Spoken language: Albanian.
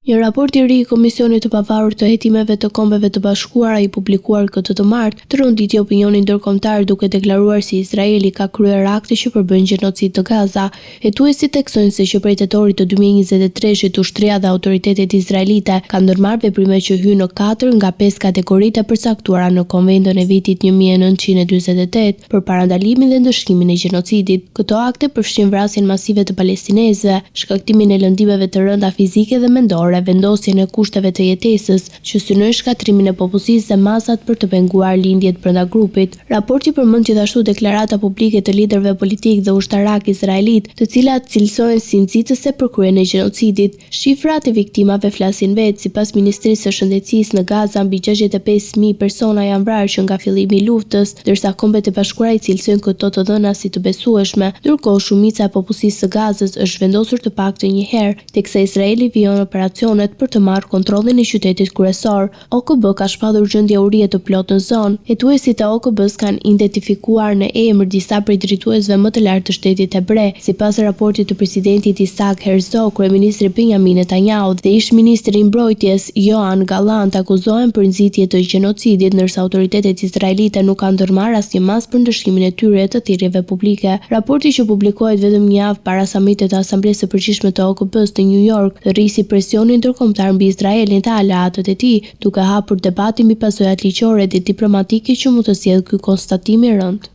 Një raport I ri I Komisionit të Pavarur të Hetimeve të Kombeve të Bashkuara I publikuar këtë të martë tronditi opinionin ndërkombëtar duke deklaruar se Izraeli ka kryer akte që përbëjnë gjenocid të Gaza. Hetuesit theksojnë se që prej tetorit të 2023-shit ushtria dhe autoritetet izraelite kanë ndërmarrë veprime që hyjnë në 4 nga 5 kategoritë e përcaktuara në Konvendon e vitit 1948 për parandalimin dhe ndëshkimin e gjenocidit. Këto akte përfshin vrasjen masive të palestinezëve, shkaktimin e lëndimeve të rënda fizike dhe mendore, vendosjen e kushteve të jetesës, që synojnë shkatrimin e popullsisë dhe masat për të penguar lindjet brenda grupit. Raporti përmend gjithashtu deklarata publike të liderëve politik dhe ushtarak izraelit, të cilat cilësohen si nxitëse për kryen e gjenocidit. Shifrat e viktimave flasin vetë. Sipas Ministrisë së Shëndetësisë në Gaza, mbi 65.000 persona janë vrarë që nga fillimi I luftës, ndërsa Kombet e Bashkuara I cilësojnë këto të dhëna si të besueshme, ndërkohë shumica e popullsisë së Gazës është vendosur të paktën një herë, teksa Izraeli vijon operacionet për të marrë kontrollin e qytetit kryesor. OKB ka shpallur gjendje urie të plotë në zonë. Hetuesit e OKB-s kanë identifikuar në emër disa prej drejtuesve më të lartë të shtetit hebre. Sipas raportit të presidentit Isaac Herzog, kryeministri Benjamin Netanyahu dhe ish-ministri I mbrojtjes Yoav Gallant akuzohen për nxitje të gjenocidit, ndërsa autoritetet izraelite nuk kanë ndërmarrë asnjë mas për ndëshkimin e tyre të thirrjeve publike. Raporti që publikohet vetëm një javë para samitit të Asamblesë së Përgjithshme të OKB-s në New York rrisi presionin ndërkombëtar mbi Izraelin dhe aleatët e tij, duke hapur debatin mbi pasojat ligjore dhe diplomatike që mund të sjellë ky konstatim I rënd.